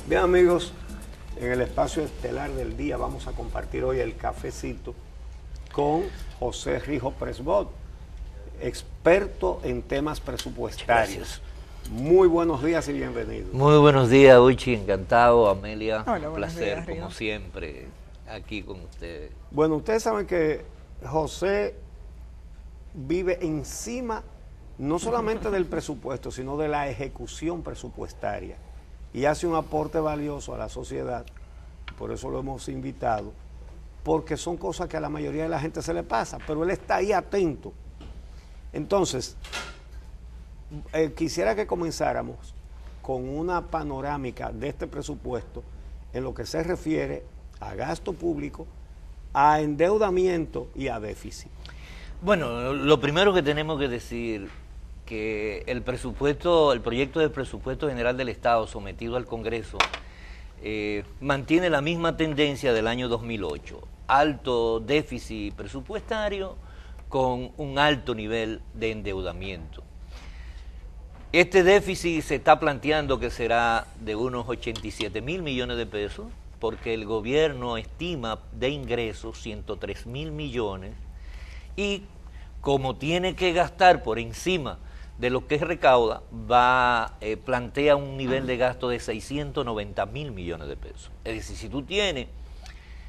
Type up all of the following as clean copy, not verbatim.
Bien, amigos, en el espacio estelar del día vamos a compartir hoy el cafecito con José Rijo Presbot, experto en temas presupuestarios. Muy buenos días y bienvenido. Muy buenos días, Uchi, encantado, Amelia. Hola, un placer, como siempre, aquí con ustedes. Bueno, ustedes saben que José vive encima no solamente del presupuesto, sino de la ejecución presupuestaria y hace un aporte valioso a la sociedad. Por eso lo hemos invitado, porque son cosas que a la mayoría de la gente se le pasa, pero él está ahí atento. Entonces, quisiera que comenzáramos con una panorámica de este presupuesto en lo que se refiere a gasto público, a endeudamiento y a déficit. Bueno, lo primero que tenemos que decir que el proyecto de presupuesto general del Estado sometido al Congreso mantiene la misma tendencia del año 2008, alto déficit presupuestario con un alto nivel de endeudamiento. Este déficit se está planteando que será de unos 87.000 millones de pesos, porque el gobierno estima de ingresos 103.000 millones, y como tiene que gastar por encima de lo que recauda, plantea un nivel de gasto de 690.000 millones de pesos. Es decir, si tú tienes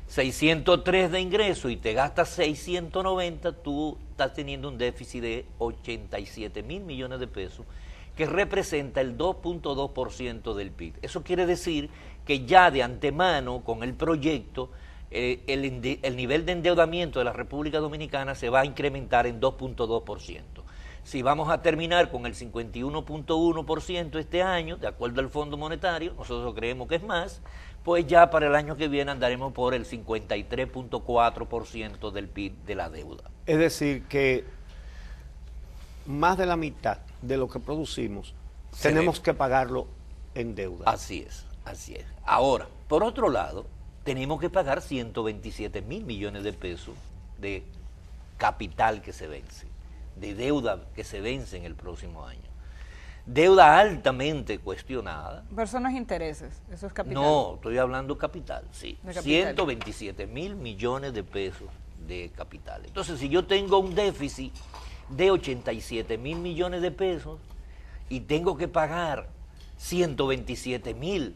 603 de ingreso y te gastas 690, tú estás teniendo un déficit de 87.000 millones de pesos, que representa el 2.2% del PIB. Eso quiere decir que ya de antemano, con el proyecto, el nivel de endeudamiento de la República Dominicana se va a incrementar en 2.2%. Si vamos a terminar con el 51.1% este año, de acuerdo al Fondo Monetario, nosotros creemos que es más, pues ya para el año que viene andaremos por el 53.4% del PIB de la deuda. Es decir, que más de la mitad de lo que producimos tenemos que pagarlo en deuda. Así es, así es. Ahora, por otro lado, tenemos que pagar 127.000 millones de pesos de capital que se vence, de deuda que se vence en el próximo año. Deuda altamente cuestionada. Personas intereses, eso es capital. No, estoy hablando capital, sí. De capital. 127.000 millones de pesos de capital. Entonces, si yo tengo un déficit de 87.000 millones de pesos y tengo que pagar 127.000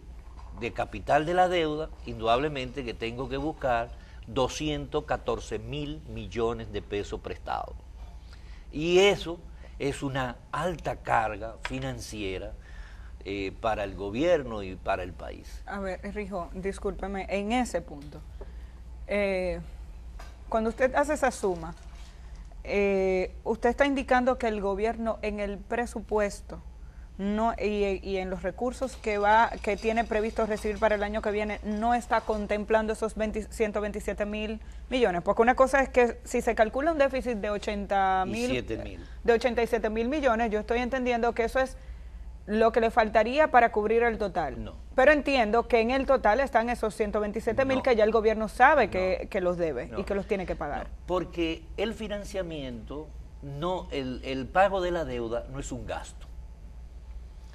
de capital de la deuda, indudablemente que tengo que buscar 214.000 millones de pesos prestados. Y eso es una alta carga financiera para el gobierno y para el país. A ver, Rijo, discúlpeme, en ese punto, cuando usted hace esa suma, usted está indicando que el gobierno en el presupuesto y en los recursos que tiene previsto recibir para el año que viene no está contemplando esos 127.000 millones, porque una cosa es que si se calcula un déficit de 87.000 millones, yo estoy entendiendo que eso es lo que le faltaría para cubrir el total. No. Pero entiendo que en el total están esos 127.000 que ya el gobierno sabe que los debe y que los tiene que pagar. No, porque el financiamiento, el pago de la deuda no es un gasto.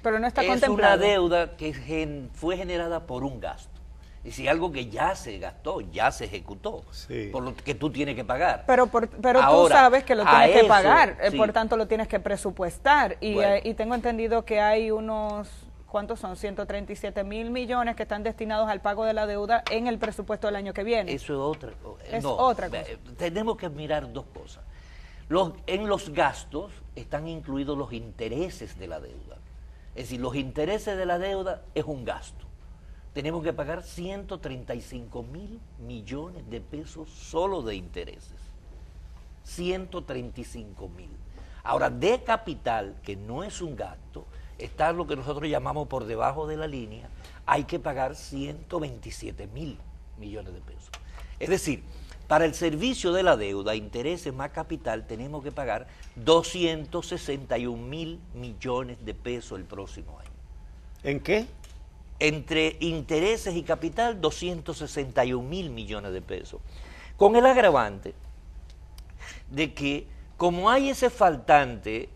Pero no está es contemplado. Una deuda que fue generada por un gasto. Es decir, algo que ya se gastó, ya se ejecutó, sí, por lo que tú tienes que pagar. Pero Ahora, tú sabes que lo tienes que pagar, sí, por tanto lo tienes que presupuestar. Y, bueno, y tengo entendido que hay unos, ¿cuántos son? 137.000 millones que están destinados al pago de la deuda en el presupuesto del año que viene. Eso es otra Es otra cosa. Tenemos que mirar dos cosas. En los gastos están incluidos los intereses de la deuda. Es decir, los intereses de la deuda es un gasto. Tenemos que pagar 135.000 millones de pesos solo de intereses. 135.000. Ahora, de capital, que no es un gasto, está lo que nosotros llamamos por debajo de la línea, hay que pagar 127.000 millones de pesos. Es decir, para el servicio de la deuda, intereses más capital, tenemos que pagar 261.000 millones de pesos el próximo año. ¿En qué? Entre intereses y capital, 261.000 millones de pesos. Con el agravante de que, como hay ese faltante,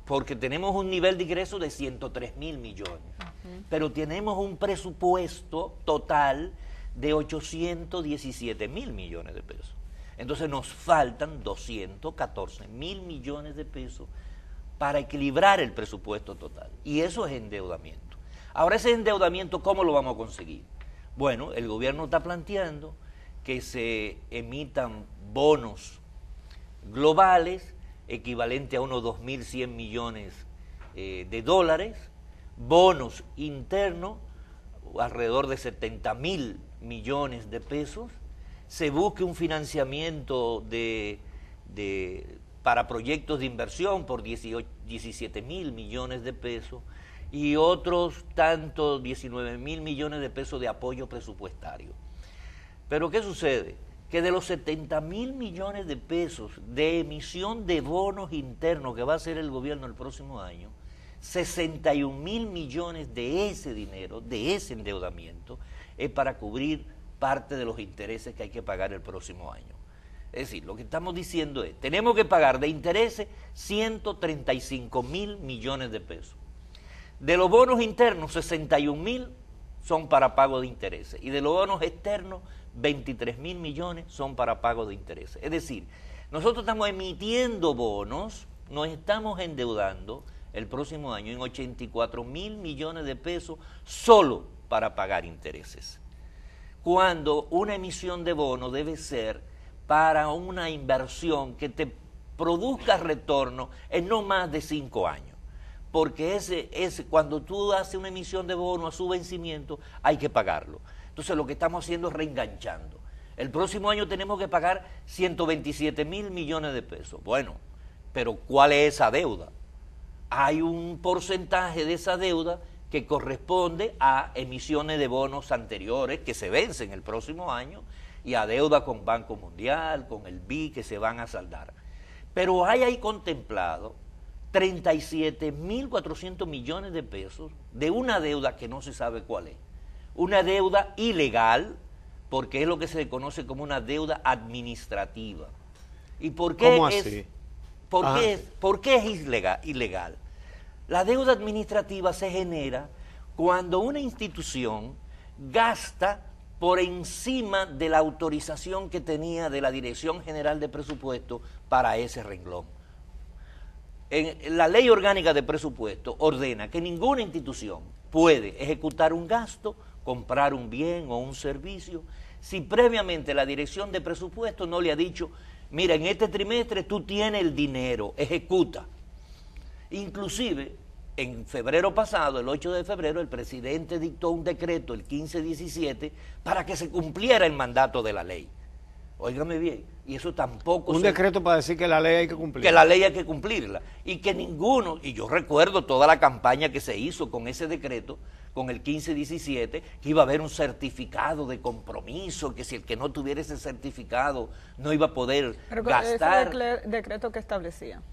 porque tenemos un nivel de ingreso de 103.000 millones, pero tenemos un presupuesto total de 817 mil millones de pesos. Entonces nos faltan 214 mil millones de pesos para equilibrar el presupuesto total. Y eso es endeudamiento. Ahora, ese endeudamiento, ¿cómo lo vamos a conseguir? Bueno, el gobierno está planteando que se emitan bonos globales equivalente a unos 2.100 millones de dólares, bonos internos alrededor de 70.000 millones de pesos, se busque un financiamiento para proyectos de inversión por 17.000 millones de pesos y otros tantos 19.000 millones de pesos de apoyo presupuestario. Pero ¿qué sucede? Que de los 70.000 millones de pesos de emisión de bonos internos que va a hacer el gobierno el próximo año, 61.000 millones de ese dinero, de ese endeudamiento, es para cubrir parte de los intereses que hay que pagar el próximo año. Es decir, lo que estamos diciendo es, tenemos que pagar de intereses 135.000 millones de pesos. De los bonos internos, 61.000 son para pago de intereses. Y de los bonos externos, 23.000 millones son para pago de intereses. Es decir, nosotros estamos emitiendo bonos, nos estamos endeudando el próximo año en 84.000 millones de pesos solo para pagar intereses. Cuando una emisión de bono debe ser para una inversión que te produzca retorno en no más de 5 años. Porque cuando tú haces una emisión de bono a su vencimiento, hay que pagarlo. Entonces lo que estamos haciendo es reenganchando. El próximo año tenemos que pagar 127.000 millones de pesos. Bueno, pero ¿cuál es esa deuda? Hay un porcentaje de esa deuda que corresponde a emisiones de bonos anteriores que se vencen el próximo año y a deuda con Banco Mundial, con el BID que se van a saldar. Pero hay ahí contemplado 37.400 millones de pesos de una deuda que no se sabe cuál es. Una deuda ilegal, porque es lo que se conoce como una deuda administrativa. ¿Y por qué ¿Cómo es, así? por qué es ilegal? La deuda administrativa se genera cuando una institución gasta por encima de la autorización que tenía de la Dirección General de Presupuesto para ese renglón. La Ley Orgánica de Presupuesto ordena que ninguna institución puede ejecutar un gasto, comprar un bien o un servicio, si previamente la Dirección de Presupuesto no le ha dicho, mira, en este trimestre tú tienes el dinero, ejecuta. Inclusive, en febrero pasado, el 8 de febrero, el presidente dictó un decreto, el 1517, para que se cumpliera el mandato de la ley. Óigame bien, y eso tampoco... Un decreto para decir que la ley hay que cumplirla. Que la ley hay que cumplirla. Y que ninguno, y yo recuerdo toda la campaña que se hizo con ese decreto, con el 1517, que iba a haber un certificado de compromiso, que si el que no tuviera ese certificado no iba a poder gastar. ¿Ese decreto que establecía?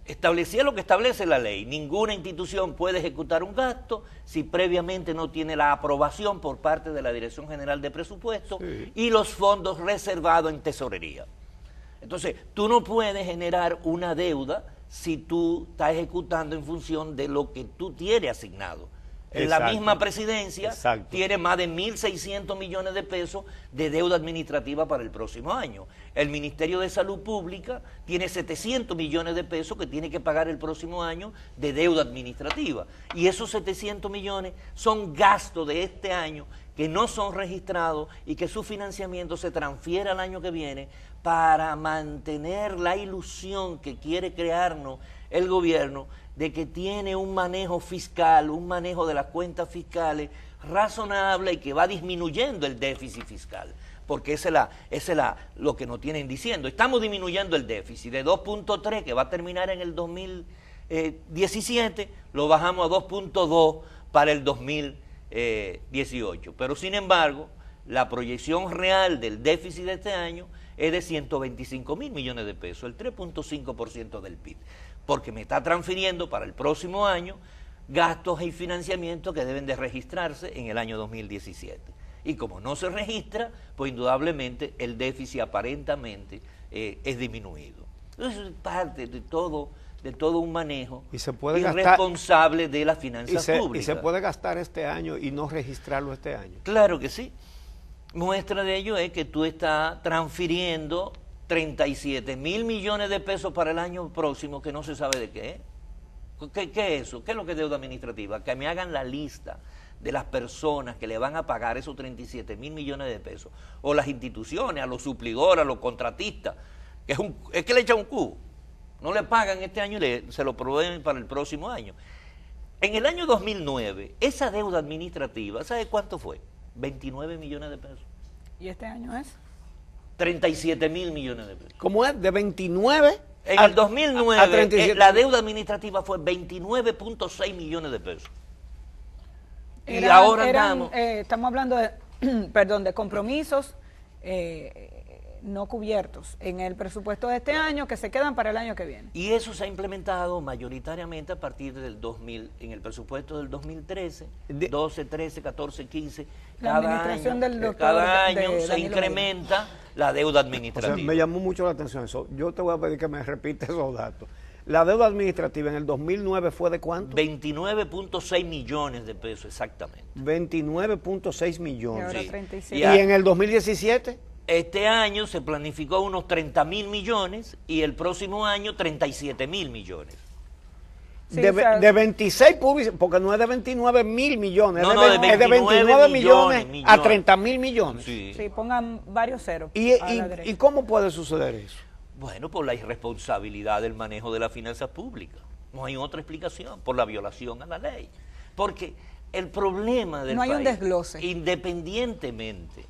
Establecía lo que establece la ley. Ninguna institución puede ejecutar un gasto si previamente no tiene la aprobación por parte de la Dirección General de Presupuesto y los fondos reservados en tesorería. Entonces, tú no puedes generar una deuda si tú estás ejecutando en función de lo que tú tienes asignado. La misma presidencia tiene más de 1.600 millones de pesos de deuda administrativa para el próximo año. El Ministerio de Salud Pública tiene 700 millones de pesos que tiene que pagar el próximo año de deuda administrativa. Y esos 700 millones son gastos de este año que no son registrados y que su financiamiento se transfiere al año que viene para mantener la ilusión que quiere crearnos el gobierno de que tiene un manejo fiscal, un manejo de las cuentas fiscales razonable y que va disminuyendo el déficit fiscal. Porque ese es lo que nos tienen diciendo. Estamos disminuyendo el déficit de 2.3, que va a terminar en el 2017, lo bajamos a 2.2 para el 2018. Pero sin embargo, la proyección real del déficit de este año es de 125.000 millones de pesos, el 3.5% del PIB. Porque me está transfiriendo para el próximo año gastos y financiamientos que deben de registrarse en el año 2017. Y como no se registra, pues indudablemente el déficit aparentemente es disminuido. Entonces es parte de todo de todo un manejo y se puede irresponsable de las finanzas públicas. Y se puede gastar este año y no registrarlo este año. Claro que sí. Muestra de ello es que tú estás transfiriendo 37.000 millones de pesos para el año próximo que no se sabe de qué es. ¿Qué es eso? ¿Qué es lo que es deuda administrativa? Que me hagan la lista de las personas que le van a pagar esos 37.000 millones de pesos, o las instituciones, a los suplidores, a los contratistas, que es que le echan un cubo. No le pagan este año y se lo proveen para el próximo año. En el año 2009, esa deuda administrativa, ¿sabe cuánto fue? 29 millones de pesos. ¿Y este año es? 37.000 millones de pesos. ¿Cómo es? De 29 en el 2009 a 37. La deuda administrativa fue 29.6 millones de pesos. Y ahora estamos hablando de, perdón, de compromisos no cubiertos en el presupuesto de este año que se quedan para el año que viene. Y eso se ha implementado mayoritariamente a partir del 2000, en el presupuesto del 2013, 12, 13, 14, 15. Cada año se incrementa la deuda administrativa. O sea, me llamó mucho la atención eso. Yo te voy a pedir que me repites esos datos. La deuda administrativa en el 2009 fue ¿de cuánto? 29.6 millones de pesos, exactamente. 29.6 millones. Y ahora Sí. 37. ¿Y en el 2017? Este año se planificó unos 30.000 millones y el próximo año 37.000 millones. Sí, de 26 porque no es de 29.000 millones, No, es de 29 millones a 30.000 millones. Sí. Sí, pongan varios ceros. ¿Y cómo puede suceder eso? Bueno, por la irresponsabilidad del manejo de las finanzas públicas. No hay otra explicación, por la violación a la ley. Porque el problema del país, no hay un desglose, independientemente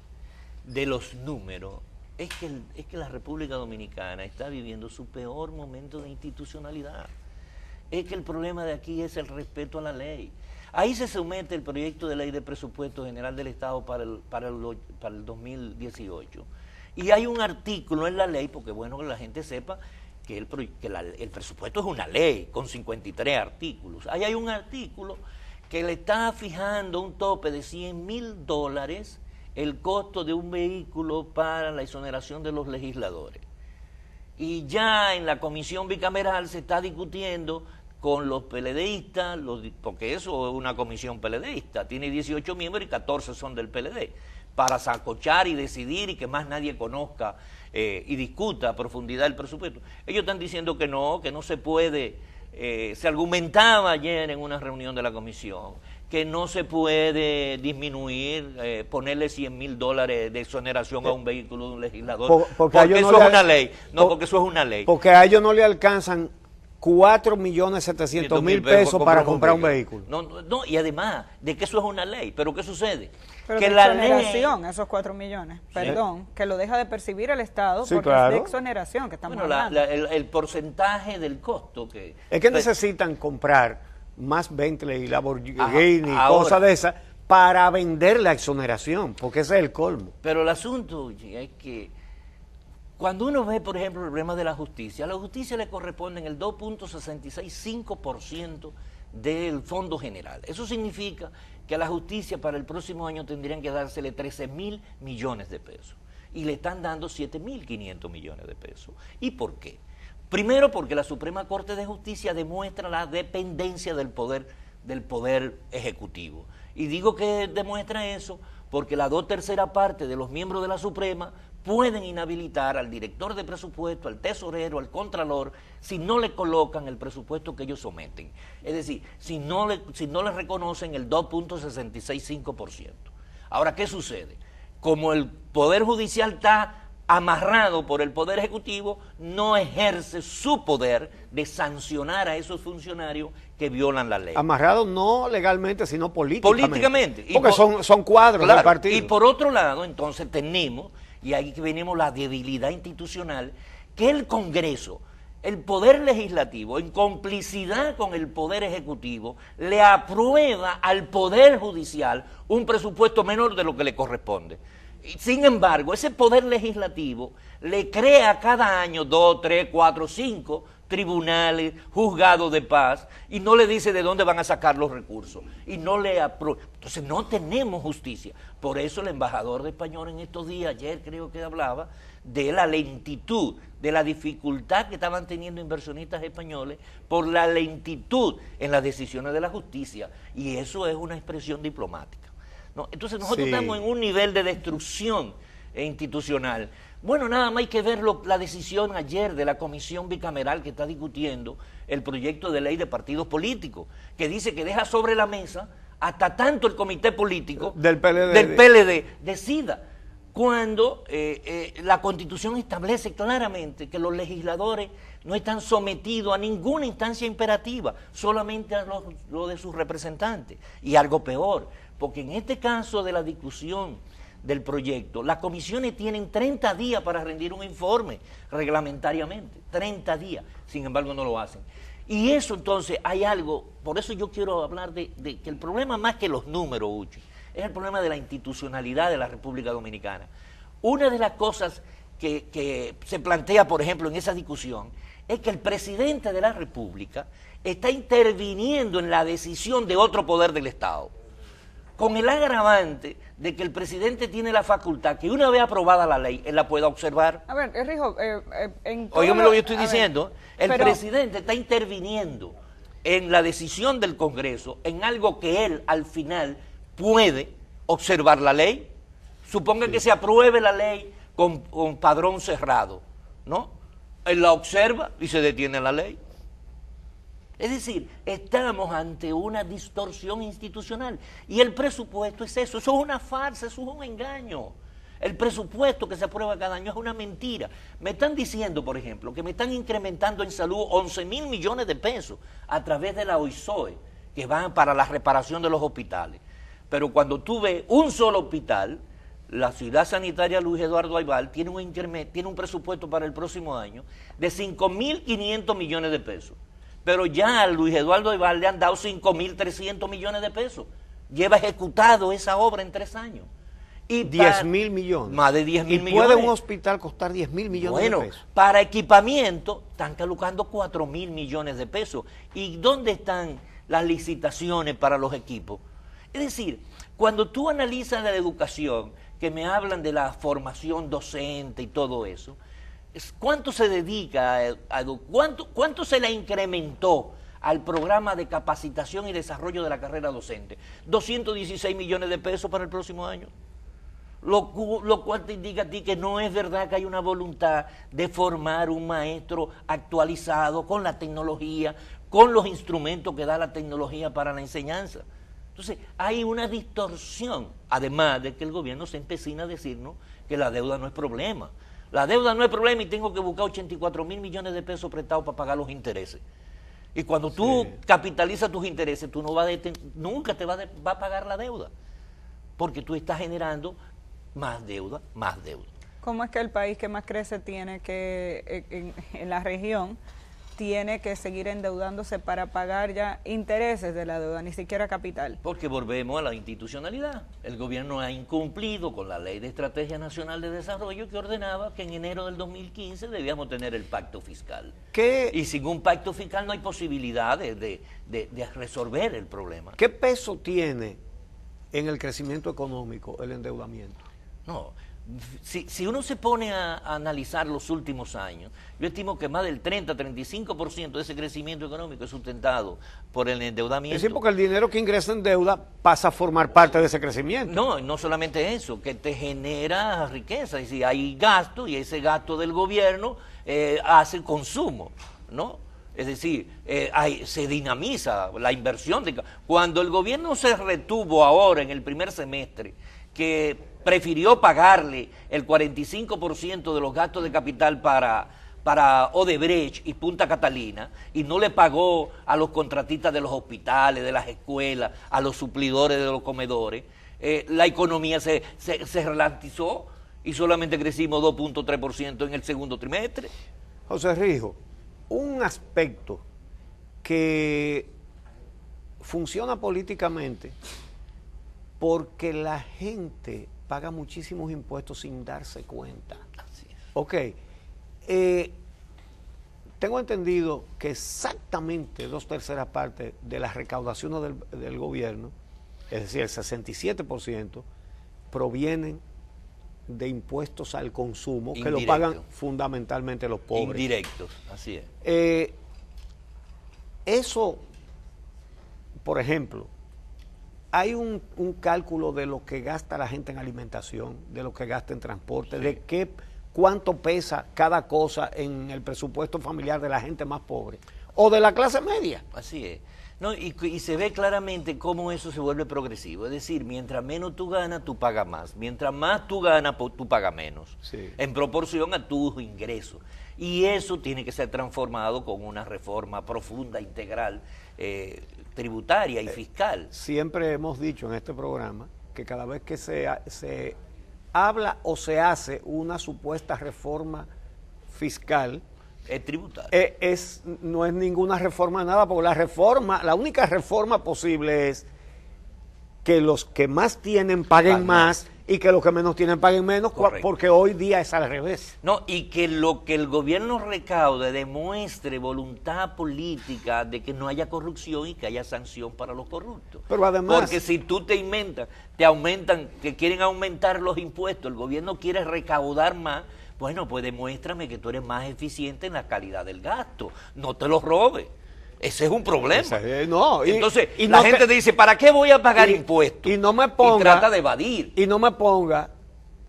de los números, es que la República Dominicana está viviendo su peor momento de institucionalidad. Es que el problema de aquí es el respeto a la ley. Ahí se somete el proyecto de ley de presupuesto general del Estado para el 2018. Y hay un artículo en la ley, porque bueno que la gente sepa que el presupuesto es una ley con 53 artículos. Ahí hay un artículo que le está fijando un tope de $100.000 el costo de un vehículo para la exoneración de los legisladores. Y ya en la comisión bicameral se está discutiendo con los PLDistas, porque eso es una comisión PLDista, tiene 18 miembros y 14 son del PLD, para sacochar y decidir y que más nadie conozca y discuta a profundidad el presupuesto. Ellos están diciendo que no se puede, se argumentaba ayer en una reunión de la comisión, que no se puede disminuir, ponerle $100.000 de exoneración a un vehículo de un legislador, porque eso es una ley, porque eso es una ley. Porque a ellos no le alcanzan 4.700.000 pesos para comprar un vehículo. No, y además de que eso es una ley, pero ¿qué sucede? Pero que de la exoneración, ley, esos 4 millones, perdón, que lo deja de percibir el Estado, sí, porque claro, es de exoneración que estamos hablando. El porcentaje del costo que... Es que necesitan comprar más Bentley, Lamborghini, ahora, cosas de esas, para vender la exoneración, porque ese es el colmo. Pero el asunto es que cuando uno ve, por ejemplo, el problema de la justicia, a la justicia le corresponde el 2.665% del fondo general. Eso significa que a la justicia para el próximo año tendrían que dársele 13.000 millones de pesos. Y le están dando 7.500 millones de pesos. ¿Y por qué? Primero, porque la Suprema Corte de Justicia demuestra la dependencia del poder ejecutivo. Y digo que demuestra eso porque la 2/3 parte de los miembros de la Suprema pueden inhabilitar al director de presupuesto, al tesorero, al contralor, si no le colocan el presupuesto que ellos someten. Es decir, si no le reconocen el 2.665%. Ahora, ¿qué sucede? Como el Poder Judicial está amarrado por el Poder Ejecutivo, no ejerce su poder de sancionar a esos funcionarios que violan la ley. Amarrado no legalmente, sino políticamente. Porque son cuadros del partido. Y por otro lado, entonces tenemos, y ahí que venimos la debilidad institucional, que el Congreso, el Poder Legislativo, en complicidad con el Poder Ejecutivo, le aprueba al Poder Judicial un presupuesto menor de lo que le corresponde. Sin embargo, ese Poder Legislativo le crea cada año 2, 3, 4, 5 tribunales, juzgados de paz, y no le dice de dónde van a sacar los recursos, y no le aprueba. Entonces no tenemos justicia. Por eso el embajador de Español en estos días, ayer creo que hablaba, de la lentitud, de la dificultad que estaban teniendo inversionistas españoles por la lentitud en las decisiones de la justicia, y eso es una expresión diplomática, ¿no? Entonces nosotros estamos en un nivel de destrucción institucional. Bueno, nada más hay que ver la decisión ayer de la comisión bicameral que está discutiendo el proyecto de ley de partidos políticos, que dice que deja sobre la mesa hasta tanto el comité político del PLD decida, cuando la Constitución establece claramente que los legisladores no están sometidos a ninguna instancia imperativa, solamente a lo de sus representantes. Y algo peor, porque en este caso de la discusión del proyecto, las comisiones tienen 30 días para rendir un informe reglamentariamente, 30 días, sin embargo no lo hacen. Y eso entonces hay algo, por eso yo quiero hablar de que el problema más que los números, Uchi, es el problema de la institucionalidad de la República Dominicana. Una de las cosas que se plantea, por ejemplo, en esa discusión, es que el presidente de la República está interviniendo en la decisión de otro poder del Estado, con el agravante de que el presidente tiene la facultad que una vez aprobada la ley, él la pueda observar. A ver, Rijo, óigame lo que yo estoy diciendo, presidente está interviniendo en la decisión del Congreso, en algo que él al final puede observar la ley. Suponga que se apruebe la ley con padrón cerrado, ¿no? Él la observa y se detiene la ley. Es decir, estamos ante una distorsión institucional y el presupuesto es eso es una farsa, eso es un engaño. El presupuesto que se aprueba cada año es una mentira. Me están diciendo, por ejemplo, que me están incrementando en salud 11.000 millones de pesos a través de la OISOE, que van para la reparación de los hospitales. Pero cuando tú ves un solo hospital, la Ciudad Sanitaria Luis Eduardo Aibal tiene un presupuesto para el próximo año de 5.500 millones de pesos. Pero ya a Luis Eduardo Aibal le han dado 5.300 millones de pesos. Lleva ejecutado esa obra en 3 años. Y 10.000 millones. Más de 10.000 millones. ¿Puede un hospital costar 10.000 millones de pesos? Bueno, para equipamiento están colocando 4.000 millones de pesos. ¿Y dónde están las licitaciones para los equipos? Es decir, cuando tú analizas la educación, que me hablan de la formación docente y todo eso, ¿cuánto se dedica cuánto se le incrementó al programa de capacitación y desarrollo de la carrera docente? 216 millones de pesos para el próximo año. Lo cual te indica a ti que no es verdad que hay una voluntad de formar un maestro actualizado con la tecnología, con los instrumentos que da la tecnología para la enseñanza. Entonces, hay una distorsión, además de que el gobierno se empecina a decirnos que la deuda no es problema. La deuda no es problema y tengo que buscar 84.000 millones de pesos prestados para pagar los intereses. Y cuando tú capitalizas tus intereses, tú no nunca te va a pagar la deuda, porque tú estás generando más deuda, más deuda. ¿Cómo es que el país que más crece tiene que, en la región, tiene que seguir endeudándose para pagar ya intereses de la deuda, ni siquiera capital? Porque volvemos a la institucionalidad. El gobierno ha incumplido con la Ley de Estrategia Nacional de Desarrollo, que ordenaba que en enero del 2015 debíamos tener el pacto fiscal. ¿Qué? Y sin un pacto fiscal no hay posibilidad de resolver el problema. ¿Qué peso tiene en el crecimiento económico el endeudamiento? No, si uno se pone a analizar los últimos años, yo estimo que más del 30-35% de ese crecimiento económico es sustentado por el endeudamiento. Es decir, porque el dinero que ingresa en deuda pasa a formar parte de ese crecimiento. No solamente eso, que te genera riqueza, es decir, hay gasto y ese gasto del gobierno hace consumo, ¿no? Es decir, se dinamiza la inversión. Cuando el gobierno se retuvo ahora en el primer semestre, que prefirió pagarle el 45% de los gastos de capital para Odebrecht y Punta Catalina, y no le pagó a los contratistas de los hospitales, de las escuelas, a los suplidores de los comedores, la economía se ralentizó y solamente crecimos 2.3% en el segundo trimestre. José Rijo, un aspecto que funciona políticamente porque la gente paga muchísimos impuestos sin darse cuenta. Así es. Ok. Tengo entendido que exactamente 2/3 partes de las recaudaciones del gobierno, es decir, el 67%, provienen de impuestos al consumo que lo Indirecto. pagan fundamentalmente los pobres. Indirectos, así es. Eso, por ejemplo, hay un cálculo de lo que gasta la gente en alimentación, de lo que gasta en transporte, de cuánto pesa cada cosa en el presupuesto familiar de la gente más pobre o de la clase media. Así es. No, y se ve claramente cómo eso se vuelve progresivo. Es decir, mientras menos tú ganas, tú pagas más. Mientras más tú ganas, tú pagas menos. Sí. En proporción a tus ingresos. Y eso tiene que ser transformado con una reforma profunda, integral, tributaria y fiscal. Siempre hemos dicho en este programa que cada vez que se habla o se hace una supuesta reforma fiscal, Es tributario. no es ninguna reforma de nada, porque la única reforma posible es que los que más tienen paguen más y que los que menos tienen paguen menos, porque hoy día es al revés. No, y que lo que el gobierno recaude demuestre voluntad política de que no haya corrupción y que haya sanción para los corruptos. Pero además, porque si tú te aumentan, que quieren aumentar los impuestos, el gobierno quiere recaudar más, bueno, pues demuéstrame que tú eres más eficiente en la calidad del gasto, no te lo robes. Ese es un problema. Entonces, la gente dice, ¿para qué voy a pagar impuestos? Y no me ponga, y trata de evadir. Y no me ponga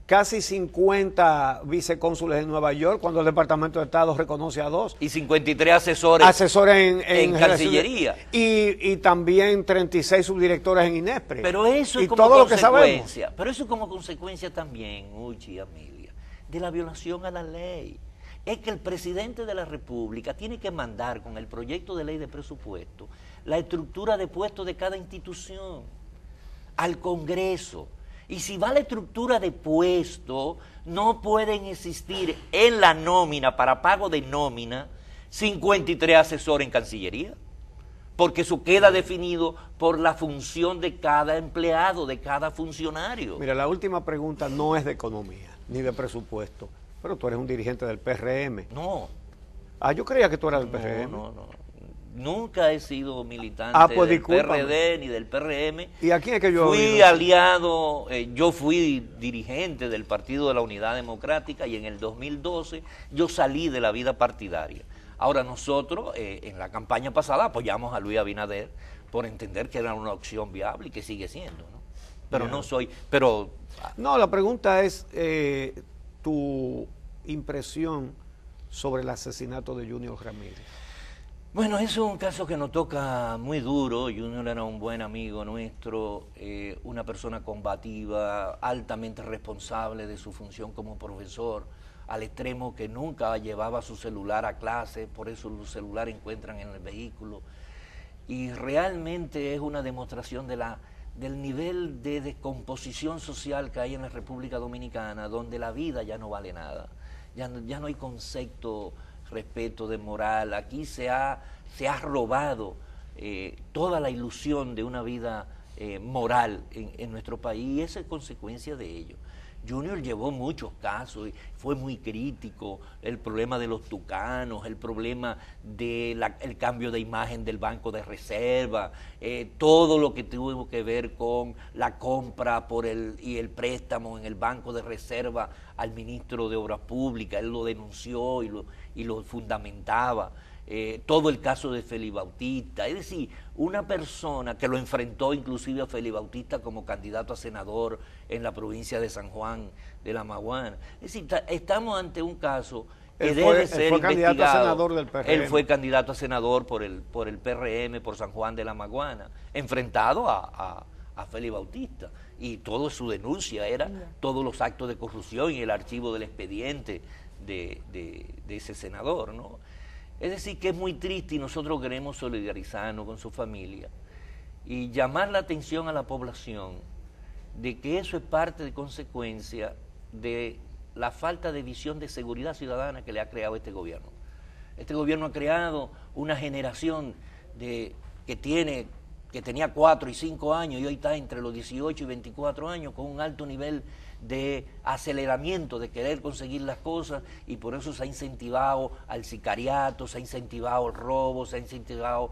casi 50 vicecónsules en Nueva York cuando el Departamento de Estado reconoce a 2. Y 53 asesores en Cancillería. Y también 36 subdirectores en INESPRE. Pero eso es y como todo consecuencia. Pero eso es como consecuencia también, Uchi y Amelia, de la violación a la ley. Es que el presidente de la República tiene que mandar con el proyecto de ley de presupuesto la estructura de puestos de cada institución al Congreso. Y si va la estructura de puesto, no pueden existir en la nómina, para pago de nómina, 53 asesores en Cancillería. Porque eso queda definido por la función de cada empleado, de cada funcionario. Mira, la última pregunta no es de economía, ni de presupuesto. Pero tú eres un dirigente del PRM. No. Yo creía que tú eras del PRM. No. Nunca he sido militante pues del discúlpame. PRD ni del PRM. ¿Y a quién es que yo fui aliado, yo fui dirigente del Partido de la Unidad Democrática y en el 2012 yo salí de la vida partidaria. Ahora nosotros en la campaña pasada apoyamos a Luis Abinader por entender que era una opción viable y que sigue siendo, ¿no? Pero no soy, pero... No, la pregunta es tu impresión sobre el asesinato de Junior Ramírez. Bueno, eso es un caso que nos toca muy duro. Junior era un buen amigo nuestro, una persona combativa, altamente responsable de su función como profesor, al extremo que nunca llevaba su celular a clase, por eso los celulares encuentran en el vehículo. Y realmente es una demostración del nivel de descomposición social que hay en la República Dominicana, donde la vida ya no vale nada, ya no hay concepto, respeto de moral. Aquí se ha robado toda la ilusión de una vida moral en nuestro país, y esa es consecuencia de ello. Junior llevó muchos casos y fue muy crítico, el problema de los tucanos, el problema del cambio de imagen del Banco de Reserva, todo lo que tuvo que ver con la compra y el préstamo en el Banco de Reserva al ministro de Obras Públicas. Él lo denunció y lo fundamentaba. Todo el caso de Félix Bautista, es decir, una persona que lo enfrentó inclusive a Félix Bautista como candidato a senador en la provincia de San Juan de la Maguana. Es decir, estamos ante un caso que debe ser investigado. Él fue candidato a senador del PRM. Él fue candidato a senador por el PRM, por San Juan de la Maguana, enfrentado a Félix Bautista. Y toda su denuncia era todos los actos de corrupción y el archivo del expediente de ese senador, ¿no? Es decir, que es muy triste y nosotros queremos solidarizarnos con su familia y llamar la atención a la población de que eso es parte de consecuencia de la falta de visión de seguridad ciudadana que le ha creado este gobierno. Este gobierno ha creado una generación que tenía 4 y 5 años y hoy está entre los 18 y 24 años con un alto nivel de aceleramiento, de querer conseguir las cosas, y por eso se ha incentivado al sicariato, se ha incentivado el robo, se ha incentivado,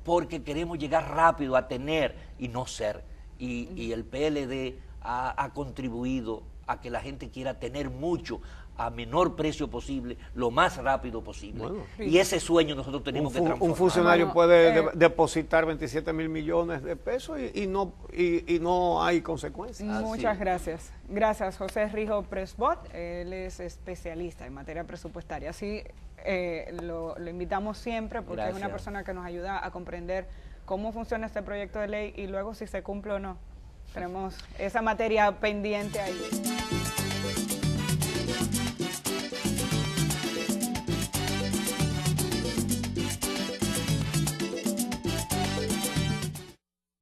porque queremos llegar rápido a tener y no ser. Y el PLD ha contribuido a que la gente quiera tener mucho a menor precio posible, lo más rápido posible. Bueno. Y ese sueño nosotros tenemos que transformar. Un funcionario Bueno, puede depositar 27.000 millones de pesos y no hay consecuencias. Muchas gracias. Gracias, José Rijo Presbot. Él es especialista en materia presupuestaria. Así lo invitamos siempre porque es una persona que nos ayuda a comprender cómo funciona este proyecto de ley y luego si se cumple o no. Tenemos esa materia pendiente ahí.